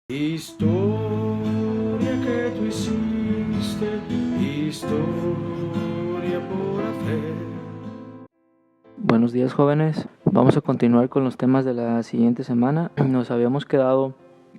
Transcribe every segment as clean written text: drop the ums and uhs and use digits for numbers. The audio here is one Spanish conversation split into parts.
Historia que tú hiciste, historia por hacer. Buenos días, jóvenes. Vamos a continuar con los temas de la siguiente semana. Nos habíamos quedado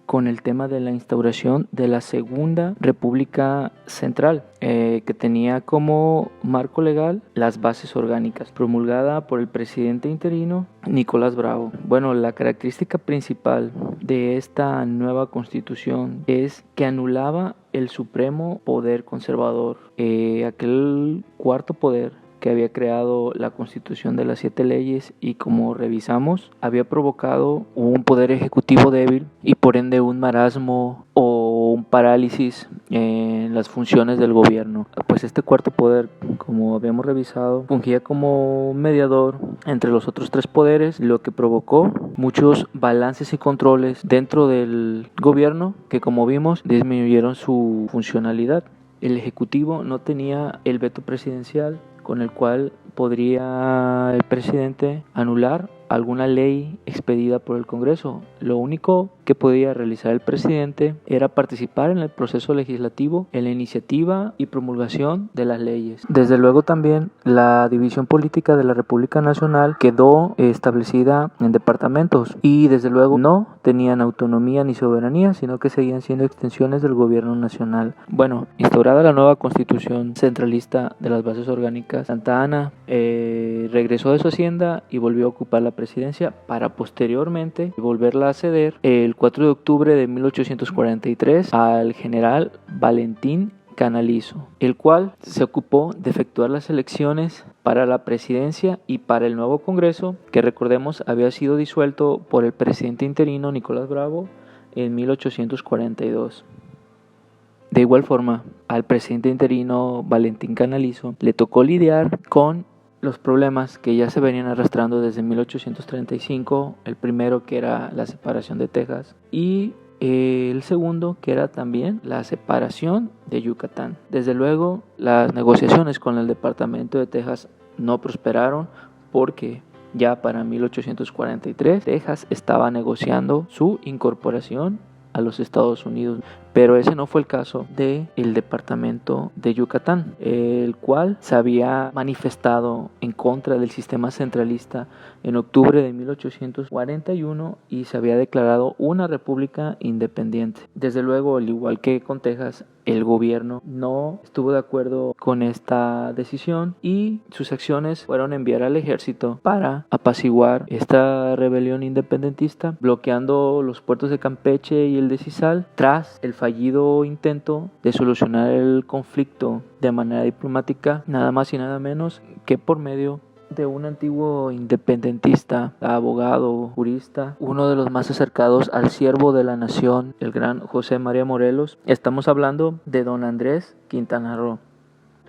con el tema de la instauración de la Segunda República Central, que tenía como marco legal las bases orgánicas, promulgada por el presidente interino Nicolás Bravo. Bueno, la característica principal de esta nueva constitución es que anulaba el supremo poder conservador, aquel cuarto poder que había creado la Constitución de las 7 leyes y, como revisamos, había provocado un poder ejecutivo débil y por ende un marasmo o un parálisis en las funciones del gobierno. Pues este cuarto poder, como habíamos revisado, fungía como mediador entre los otros tres poderes, lo que provocó muchos balances y controles dentro del gobierno que, como vimos, disminuyeron su funcionalidad. El ejecutivo no tenía el veto presidencial, con el cual podría el presidente anular alguna ley expedida por el Congreso. Lo único que podía realizar el presidente era participar en el proceso legislativo, en la iniciativa y promulgación de las leyes. Desde luego también la división política de la República Nacional quedó establecida en departamentos y desde luego no tenían autonomía ni soberanía, sino que seguían siendo extensiones del gobierno nacional. Bueno, instaurada la nueva constitución centralista de las bases orgánicas, Santa Anna regresó de su hacienda y volvió a ocupar la presidencia para posteriormente volverla a ceder el 4 de octubre de 1843 al general Valentín Canalizo, el cual se ocupó de efectuar las elecciones para la presidencia y para el nuevo Congreso, que recordemos había sido disuelto por el presidente interino Nicolás Bravo en 1842. De igual forma, al presidente interino Valentín Canalizo le tocó lidiar con los problemas que ya se venían arrastrando desde 1835, el primero que era la separación de Texas y el segundo que era también la separación de Yucatán. Desde luego, las negociaciones con el departamento de Texas no prosperaron porque ya para 1843 Texas estaba negociando su incorporación a los Estados Unidos, pero ese no fue el caso del departamento de Yucatán, el cual se había manifestado en contra del sistema centralista en octubre de 1841 y se había declarado una república independiente. Desde luego, al igual que con Texas, el gobierno no estuvo de acuerdo con esta decisión y sus acciones fueron enviar al ejército para apaciguar esta rebelión independentista, bloqueando los puertos de Campeche y el de Cizal tras el fallido intento de solucionar el conflicto de manera diplomática, nada más y nada menos que por medio de un antiguo independentista, abogado, jurista, uno de los más acercados al siervo de la nación, el gran José María Morelos. Estamos hablando de don Andrés Quintana Roo.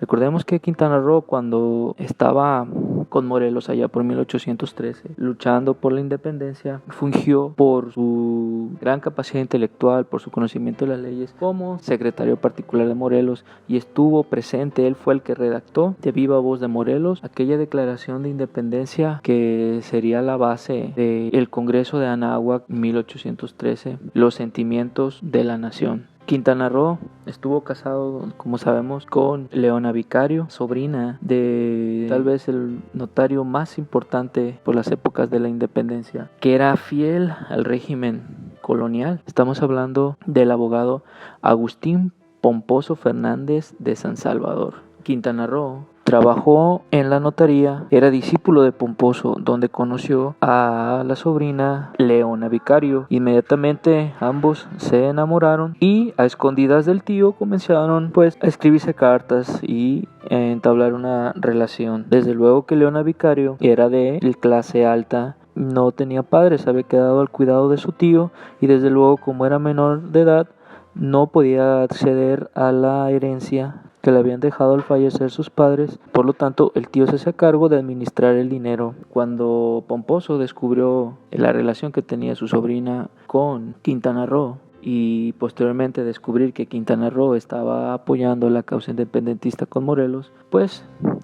Recordemos que Quintana Roo, cuando estaba con Morelos allá por 1813, luchando por la independencia, fungió por su gran capacidad intelectual, por su conocimiento de las leyes, como secretario particular de Morelos y estuvo presente. Él fue el que redactó de viva voz de Morelos aquella declaración de independencia que sería la base del Congreso de Anáhuac 1813, los sentimientos de la nación. Quintana Roo estuvo casado, como sabemos, con Leona Vicario, sobrina de tal vez el notario más importante por las épocas de la independencia, que era fiel al régimen colonial. Estamos hablando del abogado Agustín Pomposo Fernández de San Salvador. Quintana Roo trabajó en la notaría, era discípulo de Pomposo, donde conoció a la sobrina Leona Vicario. Inmediatamente ambos se enamoraron y a escondidas del tío comenzaron a escribirse cartas y entablar una relación. Desde luego que Leona Vicario era de clase alta, no tenía padres, había quedado al cuidado de su tío y desde luego, como era menor de edad, no podía acceder a la herencia que le habían dejado al fallecer sus padres. Por lo tanto, el tío se hacía cargo de administrar el dinero. Cuando Pomposo descubrió la relación que tenía su sobrina con Quintana Roo y posteriormente descubrir que Quintana Roo estaba apoyando la causa independentista con Morelos,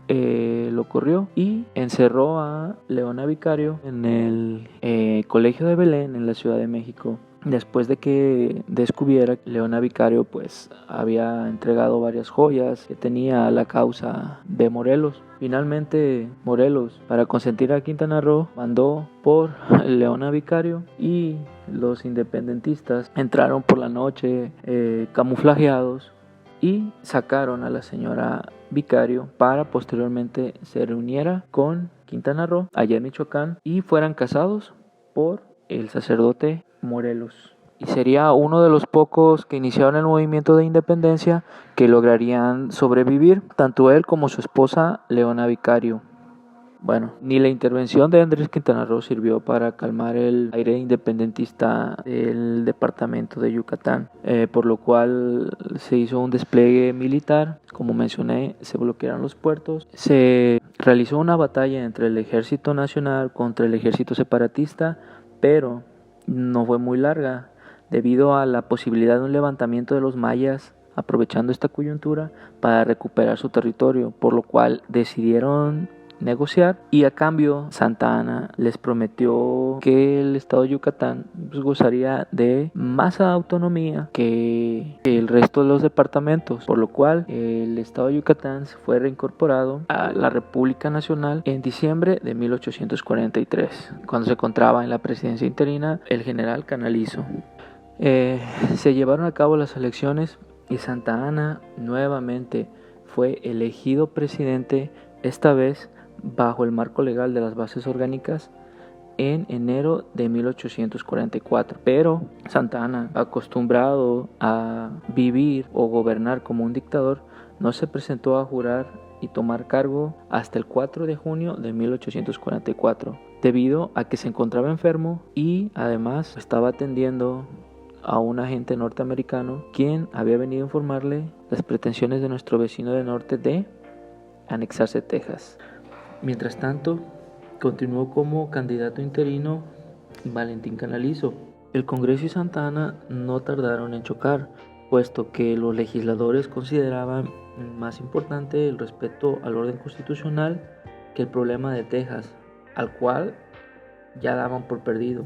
lo corrió y encerró a Leona Vicario en el colegio de Belén en la Ciudad de México. después de que descubriera que Leona Vicario pues había entregado varias joyas que tenía a la causa de Morelos. Finalmente Morelos, para consentir a Quintana Roo, mandó por Leona Vicario y los independentistas entraron por la noche camuflajeados y sacaron a la señora Vicario para posteriormente se reuniera con Quintana Roo allá en Michoacán y fueran casados por el sacerdote Morelos. Y sería uno de los pocos que iniciaron el movimiento de independencia que lograrían sobrevivir, tanto él como su esposa Leona Vicario. Bueno, ni la intervención de Andrés Quintana Roo sirvió para calmar el aire independentista del departamento de Yucatán, por lo cual se hizo un despliegue militar. Como mencioné, se bloquearon los puertos, se realizó una batalla entre el ejército nacional contra el ejército separatista, pero no fue muy larga debido a la posibilidad de un levantamiento de los mayas aprovechando esta coyuntura para recuperar su territorio, por lo cual decidieron negociar y a cambio Santa Anna les prometió que el estado de Yucatán pues, gozaría de más autonomía que el resto de los departamentos, por lo cual el estado de Yucatán fue reincorporado a la República Nacional en diciembre de 1843, cuando se encontraba en la presidencia interina el general Canalizo. Se llevaron a cabo las elecciones y Santa Anna nuevamente fue elegido presidente, esta vez bajo el marco legal de las bases orgánicas en enero de 1844. Pero Santa Anna, acostumbrado a vivir o gobernar como un dictador, no se presentó a jurar y tomar cargo hasta el 4 de junio de 1844, debido a que se encontraba enfermo y además estaba atendiendo a un agente norteamericano quien había venido a informarle las pretensiones de nuestro vecino del norte de anexarse Texas. Mientras tanto, continuó como candidato interino Valentín Canalizo. El Congreso y Santa Anna no tardaron en chocar, puesto que los legisladores consideraban más importante el respeto al orden constitucional que el problema de Texas, al cual ya daban por perdido.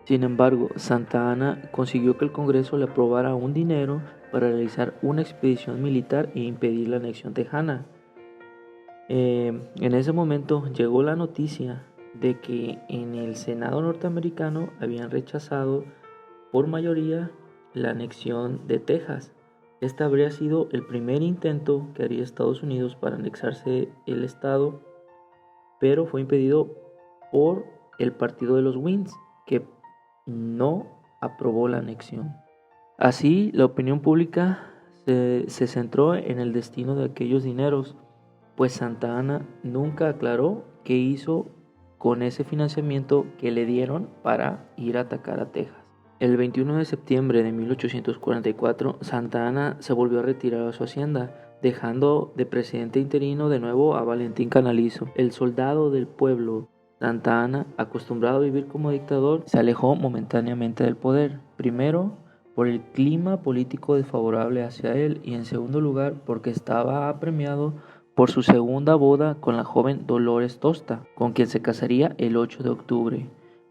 Sin embargo, Santa Anna consiguió que el Congreso le aprobara un dinero para realizar una expedición militar e impedir la anexión tejana. En ese momento llegó la noticia de que en el Senado norteamericano habían rechazado por mayoría la anexión de Texas. Este habría sido el primer intento que haría Estados Unidos para anexarse el estado, pero fue impedido por el partido de los Whigs, que no aprobó la anexión. Así, la opinión pública se centró en el destino de aquellos dineros, pues Santa Anna nunca aclaró qué hizo con ese financiamiento que le dieron para ir a atacar a Texas. El 21 de septiembre de 1844, Santa Anna se volvió a retirar a su hacienda, dejando de presidente interino de nuevo a Valentín Canalizo. El soldado del pueblo, Santa Anna, acostumbrado a vivir como dictador, se alejó momentáneamente del poder. Primero, por el clima político desfavorable hacia él y en segundo lugar, porque estaba apremiado por su segunda boda con la joven Dolores Tosta, con quien se casaría el 8 de octubre,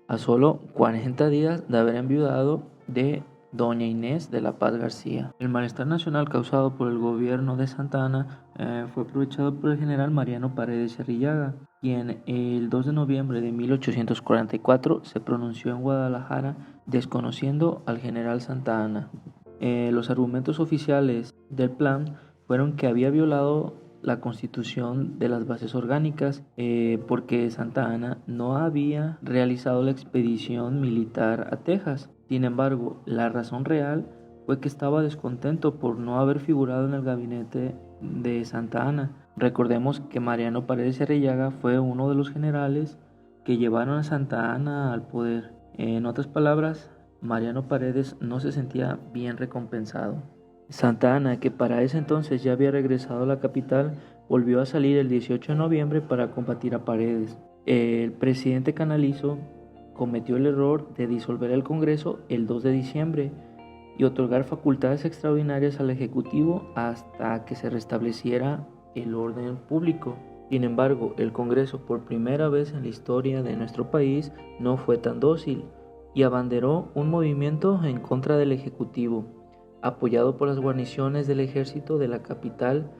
a solo 40 días de haber enviudado de doña Inés de la Paz García. El malestar nacional causado por el gobierno de Santa Anna fue aprovechado por el general Mariano Paredes Arrillaga, quien el 2 de noviembre de 1844 se pronunció en Guadalajara desconociendo al general Santa Anna. Los argumentos oficiales del plan fueron que había violado la constitución de las bases orgánicas porque Santa Anna no había realizado la expedición militar a Texas. Sin embargo, la razón real fue que estaba descontento por no haber figurado en el gabinete de Santa Anna. Recordemos que Mariano Paredes Arrillaga fue uno de los generales que llevaron a Santa Anna al poder. En otras palabras, Mariano Paredes no se sentía bien recompensado. Santa Anna, que para ese entonces ya había regresado a la capital, volvió a salir el 18 de noviembre para combatir a Paredes. El presidente Canalizo cometió el error de disolver el Congreso el 2 de diciembre y otorgar facultades extraordinarias al Ejecutivo hasta que se restableciera el orden público. Sin embargo, el Congreso, por primera vez en la historia de nuestro país, no fue tan dócil, y abanderó un movimiento en contra del Ejecutivo, apoyado por las guarniciones del ejército de la capital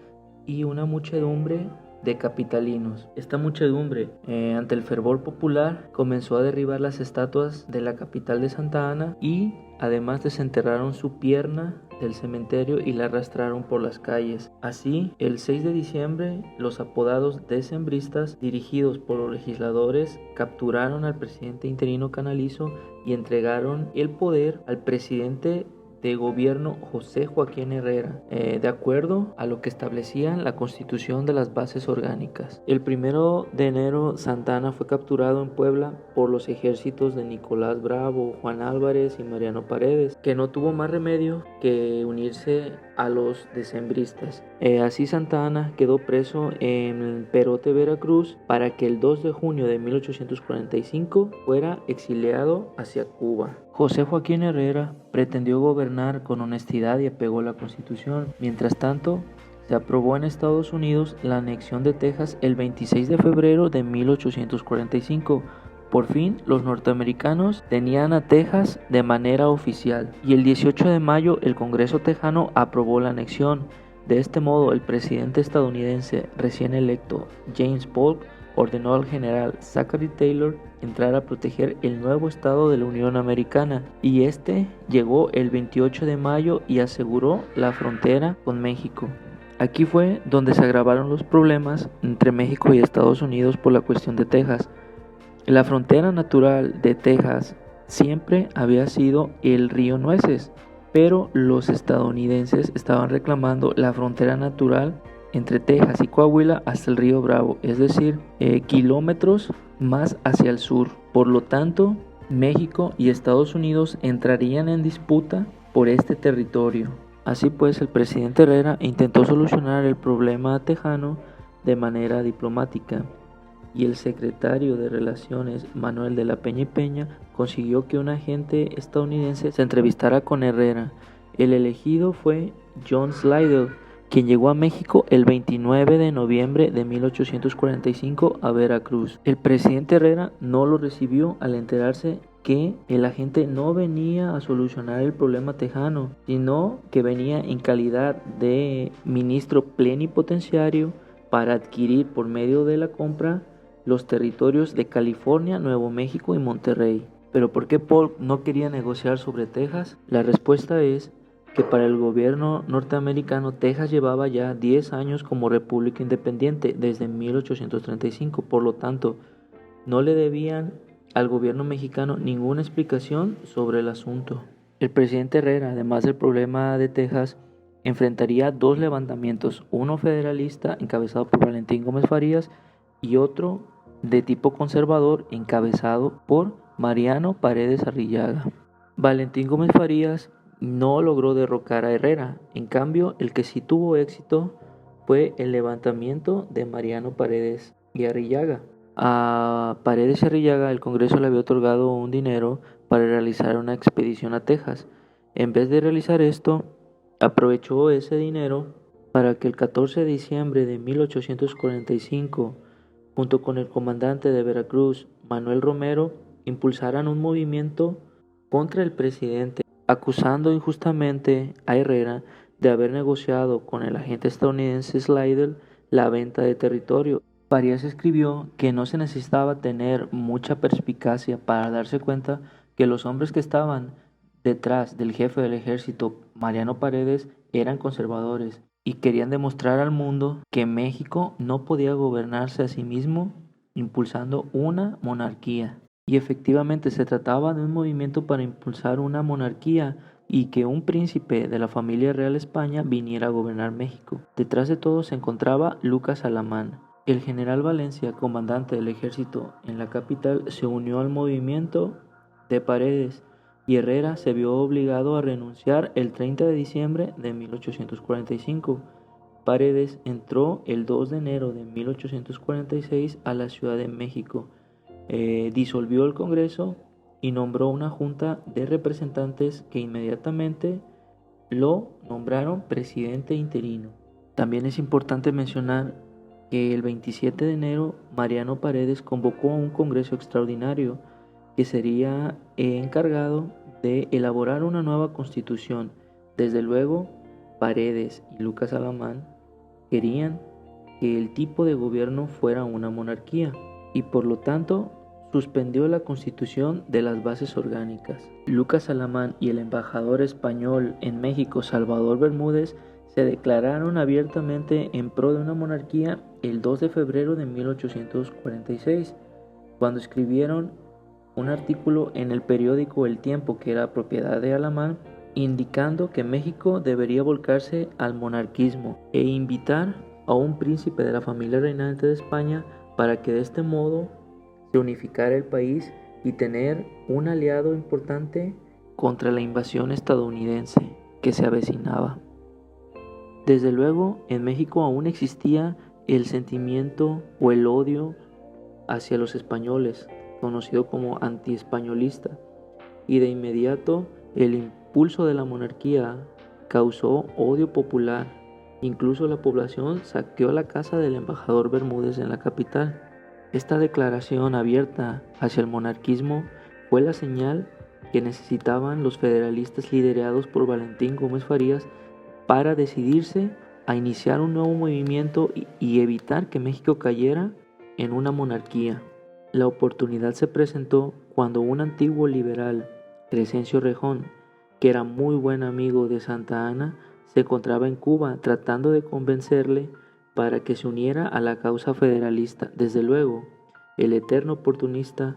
y una muchedumbre de capitalinos. Esta muchedumbre, ante el fervor popular, comenzó a derribar las estatuas de la capital de Santa Ana y además desenterraron su pierna del cementerio y la arrastraron por las calles. Así, el 6 de diciembre, los apodados decembristas, dirigidos por los legisladores, capturaron al presidente interino Canalizo y entregaron el poder al presidente de gobierno José Joaquín Herrera, de acuerdo a lo que establecía la Constitución de las Bases Orgánicas. El 1 de enero, Santa Ana fue capturado en Puebla por los ejércitos de Nicolás Bravo, Juan Álvarez y Mariano Paredes, que no tuvo más remedio que unirse a los decembristas. Así Santa Ana quedó preso en Perote, Veracruz, para que el 2 de junio de 1845 fuera exiliado hacia Cuba. José Joaquín Herrera pretendió gobernar con honestidad y apegó la Constitución. Mientras tanto, se aprobó en Estados Unidos la anexión de Texas el 26 de febrero de 1845. Por fin, los norteamericanos tenían a Texas de manera oficial y el 18 de mayo el Congreso tejano aprobó la anexión. De este modo, el presidente estadounidense recién electo, James Polk, ordenó al general Zachary Taylor entrar a proteger el nuevo estado de la Unión Americana, y este llegó el 28 de mayo y aseguró la frontera con México. Aquí fue donde se agravaron los problemas entre México y Estados Unidos por la cuestión de Texas. La frontera natural de Texas siempre había sido el río Nueces, pero los estadounidenses estaban reclamando la frontera natural entre Texas y Coahuila hasta el río Bravo, es decir, kilómetros más hacia el sur. Por lo tanto, México y Estados Unidos entrarían en disputa por este territorio. Así pues, el presidente Herrera intentó solucionar el problema tejano de manera diplomática, y el secretario de Relaciones, Manuel de la Peña y Peña, consiguió que un agente estadounidense se entrevistara con Herrera. El elegido fue John Slidell, quien llegó a México el 29 de noviembre de 1845 a Veracruz. El presidente Herrera no lo recibió al enterarse que el agente no venía a solucionar el problema tejano, sino que venía en calidad de ministro plenipotenciario para adquirir por medio de la compra los territorios de California, Nuevo México y Monterrey. ¿Pero por qué Polk no quería negociar sobre Texas? La respuesta es que para el gobierno norteamericano Texas llevaba ya 10 años como república independiente desde 1835, por lo tanto no le debían al gobierno mexicano ninguna explicación sobre el asunto. El presidente Herrera, además del problema de Texas, enfrentaría dos levantamientos, uno federalista encabezado por Valentín Gómez Farías y otro de tipo conservador encabezado por Mariano Paredes Arrillaga. Valentín Gómez Farías no logró derrocar a Herrera, en cambio el que sí tuvo éxito fue el levantamiento de Mariano Paredes y Arrillaga. A Paredes y Arrillaga el Congreso le había otorgado un dinero para realizar una expedición a Texas. En vez de realizar esto, aprovechó ese dinero para que el 14 de diciembre de 1845, junto con el comandante de Veracruz, Manuel Romero, impulsaran un movimiento contra el presidente, acusando injustamente a Herrera de haber negociado con el agente estadounidense Slidell la venta de territorio. Farías escribió que no se necesitaba tener mucha perspicacia para darse cuenta que los hombres que estaban detrás del jefe del ejército, Mariano Paredes, eran conservadores y querían demostrar al mundo que México no podía gobernarse a sí mismo impulsando una monarquía. Y efectivamente se trataba de un movimiento para impulsar una monarquía y que un príncipe de la familia real España viniera a gobernar México. Detrás de todo se encontraba Lucas Alamán. El general Valencia, comandante del ejército en la capital, se unió al movimiento de Paredes y Herrera se vio obligado a renunciar el 30 de diciembre de 1845. Paredes entró el 2 de enero de 1846 a la Ciudad de México, disolvió el Congreso y nombró una junta de representantes que inmediatamente lo nombraron presidente interino. También es importante mencionar que el 27 de enero Mariano Paredes convocó a un congreso extraordinario que sería encargado de elaborar una nueva constitución. Desde luego, Paredes y Lucas Alamán querían que el tipo de gobierno fuera una monarquía y por lo tanto suspendió la constitución de las bases orgánicas. Lucas Alamán y el embajador español en México, Salvador Bermúdez, se declararon abiertamente en pro de una monarquía el 2 de febrero de 1846, cuando escribieron un artículo en el periódico El Tiempo, que era propiedad de Alamán, indicando que México debería volcarse al monarquismo e invitar a un príncipe de la familia reinante de España para que de este modo se unificara el país y tener un aliado importante contra la invasión estadounidense que se avecinaba. Desde luego, en México aún existía el sentimiento o el odio hacia los españoles, conocido como antiespañolista, y de inmediato el impulso de la monarquía causó odio popular. Incluso la población saqueó la casa del embajador Bermúdez en la capital. Esta declaración abierta hacia el monarquismo fue la señal que necesitaban los federalistas liderados por Valentín Gómez Farías para decidirse a iniciar un nuevo movimiento y evitar que México cayera en una monarquía. La oportunidad se presentó cuando un antiguo liberal, Crescencio Rejón, que era muy buen amigo de Santa Anna, se encontraba en Cuba tratando de convencerle para que se uniera a la causa federalista. Desde luego, el eterno oportunista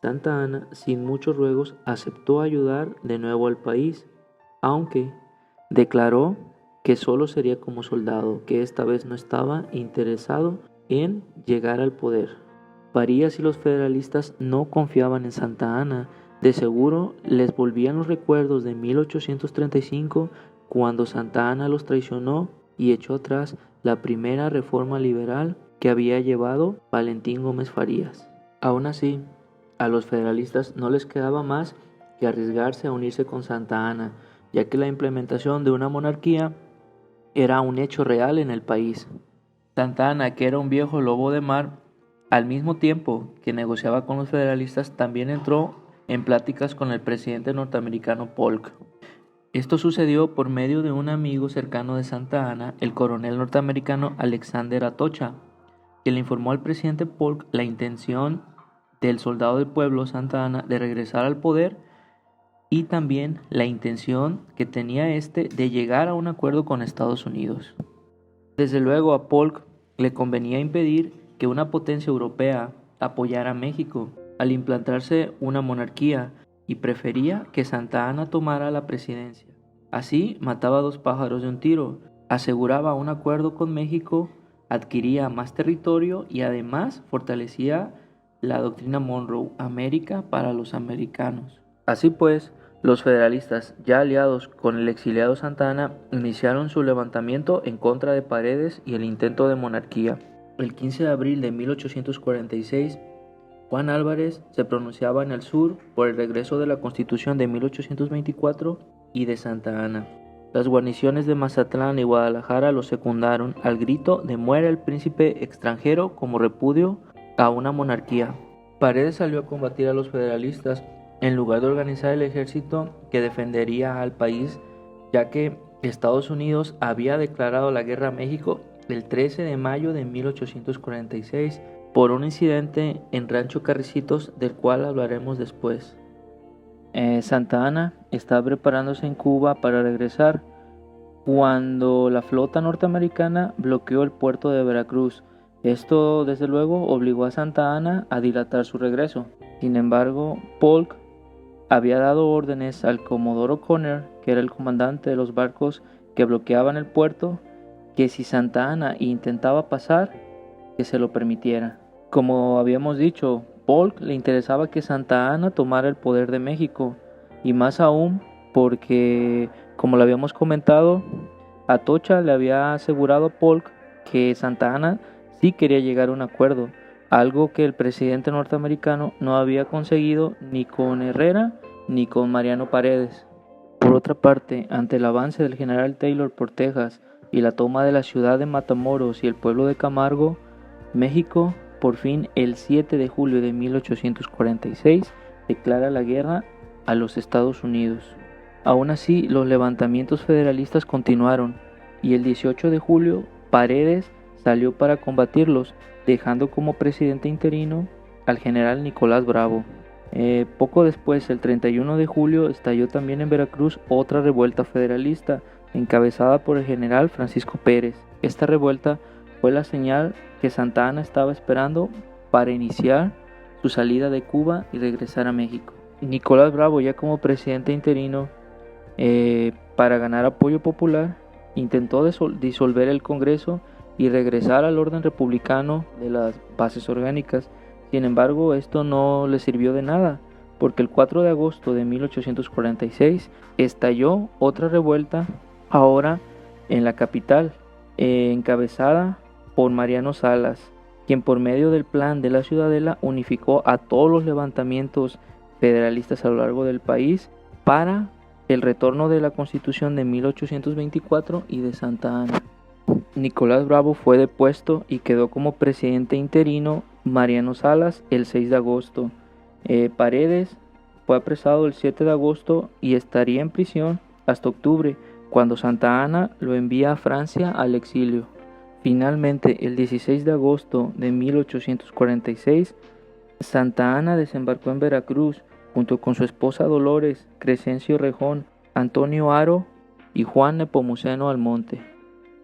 Santa Anna, sin muchos ruegos, aceptó ayudar de nuevo al país, aunque declaró que solo sería como soldado, que esta vez no estaba interesado en llegar al poder. Farías y los federalistas no confiaban en Santa Anna. De seguro les volvían los recuerdos de 1835, cuando Santa Anna los traicionó y echó atrás la primera reforma liberal que había llevado Valentín Gómez Farías. Aún así, a los federalistas no les quedaba más que arriesgarse a unirse con Santa Anna, ya que la implementación de una monarquía era un hecho real en el país. Santa Anna, que era un viejo lobo de mar, al mismo tiempo que negociaba con los federalistas, también entró en pláticas con el presidente norteamericano Polk. Esto sucedió por medio de un amigo cercano de Santa Anna, el coronel norteamericano Alexander Atocha, que le informó al presidente Polk la intención del soldado del pueblo Santa Anna de regresar al poder y también la intención que tenía este de llegar a un acuerdo con Estados Unidos. Desde luego a Polk le convenía impedir que una potencia europea apoyara a México al implantarse una monarquía y prefería que Santa Anna tomara la presidencia. Así mataba dos pájaros de un tiro, aseguraba un acuerdo con México, adquiría más territorio y además fortalecía la doctrina Monroe, América para los americanos. Así pues, los federalistas, ya aliados con el exiliado Santa Anna, iniciaron su levantamiento en contra de Paredes y el intento de monarquía. El 15 de abril de 1846, Juan Álvarez se pronunciaba en el sur por el regreso de la Constitución de 1824 y de Santa Anna. Las guarniciones de Mazatlán y Guadalajara lo secundaron al grito de "muera el príncipe extranjero" como repudio a una monarquía. Paredes salió a combatir a los federalistas en lugar de organizar el ejército que defendería al país, ya que Estados Unidos había declarado la guerra a México el 13 de mayo de 1846 por un incidente en Rancho Carricitos, del cual hablaremos después. Santa Anna estaba preparándose en Cuba para regresar cuando la flota norteamericana bloqueó el puerto de Veracruz. Esto, desde luego, obligó a Santa Anna a dilatar su regreso. Sin embargo, Polk había dado órdenes al comodoro Conner, que era el comandante de los barcos que bloqueaban el puerto, que si Santa Anna intentaba pasar, que se lo permitiera. Como habíamos dicho, Polk le interesaba que Santa Anna tomara el poder de México, y más aún porque, como lo habíamos comentado, Atocha le había asegurado a Polk que Santa Anna sí quería llegar a un acuerdo, algo que el presidente norteamericano no había conseguido ni con Herrera ni con Mariano Paredes. Por otra parte, ante el avance del general Taylor por Texas y la toma de la ciudad de Matamoros y el pueblo de Camargo, México, por fin el 7 de julio de 1846, declara la guerra a los Estados Unidos. Aún así, los levantamientos federalistas continuaron y el 18 de julio Paredes salió para combatirlos, dejando como presidente interino al general Nicolás Bravo. Poco después, el 31 de julio, estalló también en Veracruz otra revuelta federalista, encabezada por el general Francisco Pérez. Esta revuelta fue la señal que Santa Anna estaba esperando para iniciar su salida de Cuba y regresar a México. Nicolás Bravo, ya como presidente interino, para ganar apoyo popular, intentó disolver el Congreso y regresar al orden republicano de las bases orgánicas. Sin embargo, esto no le sirvió de nada, porque el 4 de agosto de 1846 estalló otra revuelta, ahora en la capital, encabezada por Mariano Salas, quien por medio del plan de la Ciudadela unificó a todos los levantamientos federalistas a lo largo del país para el retorno de la Constitución de 1824 y de Santa Anna. Nicolás Bravo fue depuesto y quedó como presidente interino Mariano Salas el 6 de agosto. Paredes fue apresado el 7 de agosto y estaría en prisión hasta octubre, cuando Santa Anna lo envía a Francia al exilio. Finalmente, el 16 de agosto de 1846, Santa Anna desembarcó en Veracruz junto con su esposa Dolores, Crescencio Rejón, Antonio Haro y Juan Nepomuceno Almonte.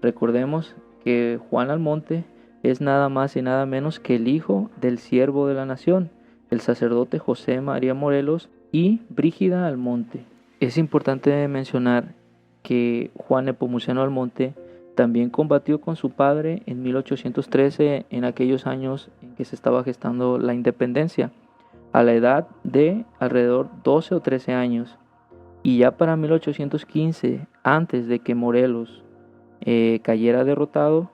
Recordemos que Juan Almonte es nada más y nada menos que el hijo del siervo de la nación, el sacerdote José María Morelos y Brígida Almonte. Es importante mencionar que Juan Nepomuceno Almonte también combatió con su padre en 1813, en aquellos años en que se estaba gestando la independencia, a la edad de alrededor 12 o 13 años. Y ya para 1815, antes de que Morelos cayera derrotado,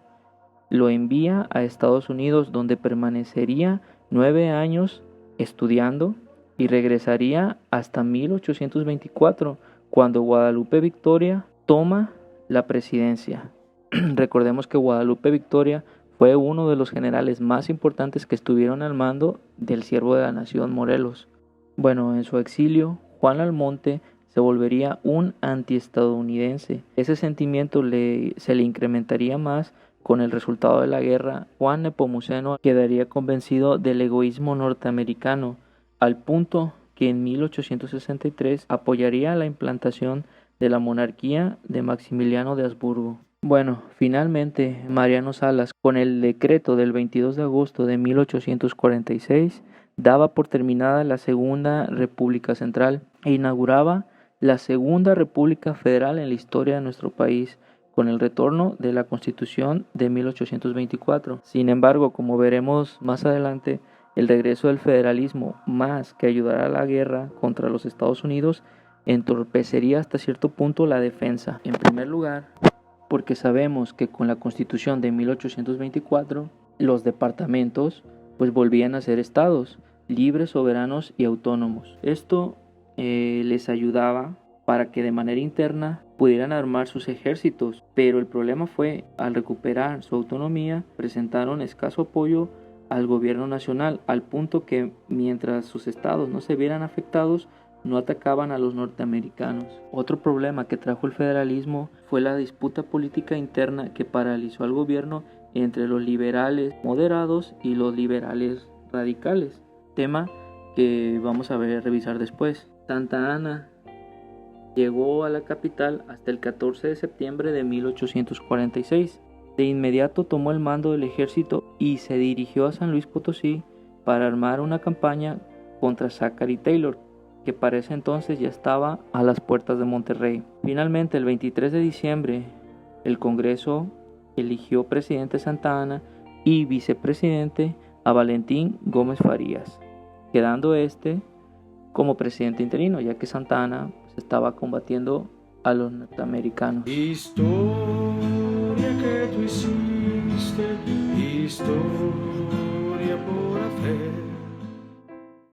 lo envía a Estados Unidos, donde permanecería 9 años estudiando y regresaría hasta 1824, cuando Guadalupe Victoria toma la presidencia. Recordemos que Guadalupe Victoria fue uno de los generales más importantes que estuvieron al mando del siervo de la nación Morelos. Bueno, en su exilio, Juan Almonte se volvería un antiestadounidense. Ese sentimiento se le incrementaría más con el resultado de la guerra. Juan Nepomuceno quedaría convencido del egoísmo norteamericano, al punto que en 1863 apoyaría la implantación de la monarquía de Maximiliano de Habsburgo. Bueno, finalmente Mariano Salas, con el decreto del 22 de agosto de 1846, daba por terminada la Segunda República Central e inauguraba la Segunda República Federal en la historia de nuestro país, con el retorno de la Constitución de 1824. Sin embargo, como veremos más adelante, el regreso del federalismo, más que ayudar a la guerra contra los Estados Unidos, entorpecería hasta cierto punto la defensa. En primer lugar, porque sabemos que con la Constitución de 1824, los departamentos pues volvían a ser estados, libres, soberanos y autónomos. Esto les ayudaba para que de manera interna pudieran armar sus ejércitos, pero el problema fue, al recuperar su autonomía, presentaron escaso apoyo al gobierno nacional, al punto que mientras sus estados no se vieran afectados, no atacaban a los norteamericanos. Otro problema que trajo el federalismo fue la disputa política interna que paralizó al gobierno entre los liberales moderados y los liberales radicales, tema que vamos a revisar después. Santa Anna llegó a la capital hasta el 14 de septiembre de 1846. De inmediato tomó el mando del ejército y se dirigió a San Luis Potosí para armar una campaña contra Zachary Taylor, que para ese entonces ya estaba a las puertas de Monterrey. Finalmente, el 23 de diciembre, el Congreso eligió presidente Santa Anna y vicepresidente a Valentín Gómez Farías, quedando como presidente interino, ya que Santa Anna estaba combatiendo a los norteamericanos. Historia que tú hiciste, historia por hacer.